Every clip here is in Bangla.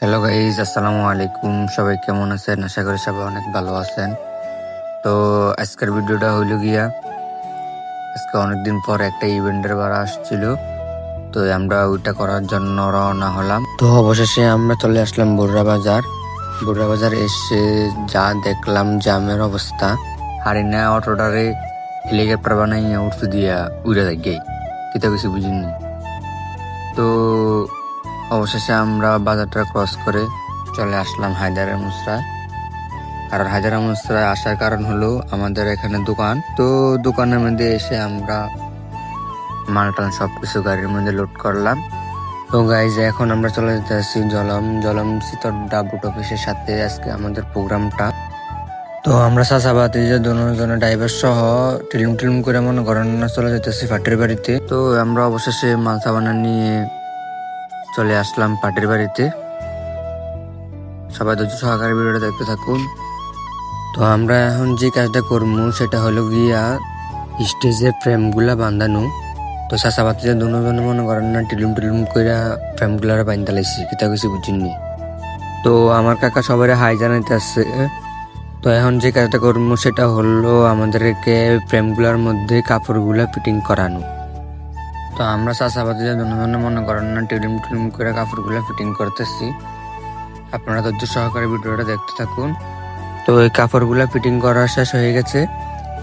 হ্যালো গাইজ, আসসালামু আলাইকুম। সবাই কেমন আছেন? আশা করি সবাই অনেক ভালো আছেন। তো আজকের ভিডিওটা হইল গিয়া, আজকে অনেকদিন পর একটা ইভেন্টের বার আসছিল, তো আমরা ওইটা করার জন্য রওনা হলাম। তো অবশেষে আমরা চলে আসলাম বুড়রা বাজার। বুড়রা বাজার এসে যা দেখলাম জামের অবস্থা, হারিনা অটোটারে হেলিকপ্টার বানাইয়া উঠতে দিয়া উড়ে যাই কিতা কিছু বুঝিনি। তো অবশেষে আমরা বাজারটা ক্রস করে চলে আসলাম হায়দারের মুসরায়। আর হায়দারের মুসরায় আসার কারণ হলো আমাদের এখানে দোকান, তো দোকানের মধ্যে এসে আমরা মালটাল সবকিছু গাড়ির মধ্যে লোড করলাম। তো গাইজ, এখন আমরা চলে যেতেছি জলম সিতর ডাবুট অফিসের সাথে আজকে আমাদের প্রোগ্রামটা। তো আমরা চাচাবাতি যে দুজনে ড্রাইভার সহ টিলিম করে মনে করেন না চলে যেতেছি পাটির বাড়িতে। তো আমরা অবশেষে মাল সাবানা নিয়ে চলে আসলাম পাটির বাড়িতে। সবাই ধৈর্য সহকারে ভিডিওটা দেখতে থাকুন। তো আমরা এখন যে কাজটা করবো সেটা হলো গিয়া স্টেজের ফ্রেমগুলা বাঁধানো। তো চাচাবাতি যে দুজনে মনে করেন না টিলুম করে ফ্রেমগুলার বান্ধা লাইছি, কিতা কিছু বুঝিনি। তো আমার কাকা সবাই হাই জানাইতে আসছে। তো এখন যে কাজটা করবো সেটা হলো আমাদেরকে ফ্রেমগুলার মধ্যে কাপড়গুলা ফিটিং করানো। তো আমরা চাচাবাতি যে দুজনে মনে করেন না টিলুম করে কাপড়গুলা ফিটিং করতেছি। আপনারা ধৈর্য সহকারে ভিডিওটা দেখতে থাকুন। তো এই কাপড়গুলা ফিটিং করা শেষ হয়ে গেছে,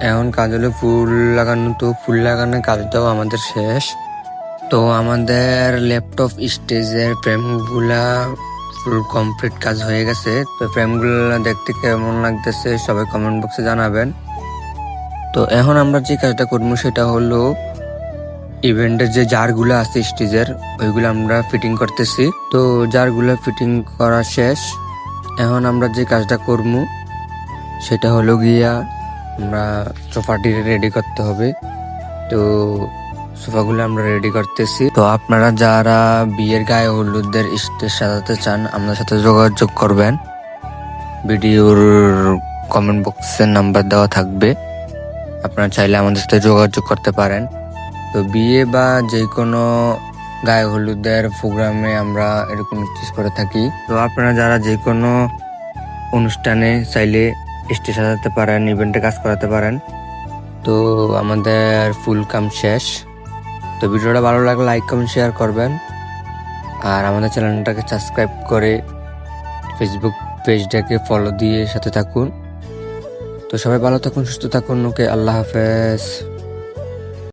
এখন কাজ হলো ফুল লাগানো। তো ফুল লাগানোর কাজটাও আমাদের শেষ। তো আমাদের ল্যাপটপ স্টেজের ফ্রেমগুলা ফুল কমপ্লিট কাজ হয়ে গেছে। তো ফ্রেমগুলা দেখতে কেমন লাগতেছে সবাই কমেন্ট বক্সে জানাবেন। তো এখন আমরা যে কাজটা করবো সেটা হলো ইভেন্টের যে জারগুলো আছে স্টেজের, ওইগুলো আমরা ফিটিং করতেছি। তো জারগুলো ফিটিং করা শেষ, এখন আমরা যে কাজটা করবো সেটা হলো গিয়া আমরা সোফাটি রেডি করতে হবে। তো সোফাগুলো আমরা রেডি করতেছি। তো আপনারা যারা বিয়ের গায়ে হলুদের স্টেজ সাজাতে চান আমাদের সাথে যোগাযোগ করবেন। ভিডিওর কমেন্ট বক্সে নাম্বার দেওয়া থাকবে, আপনারা চাইলে আমাদের সাথে যোগাযোগ করতে পারেন। তো বিয়ে বা যে কোনো গায়ে হলুদের প্রোগ্রামে আমরা এরকম স্টেজ করে থাকি। তো আপনারা যারা যে কোনো অনুষ্ঠানে চাইলে স্টেজ সাজাতে পারেন, ইভেন্টে কাজ করাতে পারেন। তো আমাদের ফুল কাম শেষ। তো ভিডিওটা ভালো লাগলে লাইক কমেন্ট শেয়ার করবেন, আর আমাদের চ্যানেলটাকে সাবস্ক্রাইব করে ফেসবুক পেজটাকে ফলো দিয়ে সাথে থাকুন। তো সবাই ভালো থাকুন, সুস্থ থাকুন। ওকে, আল্লাহ হাফেজ।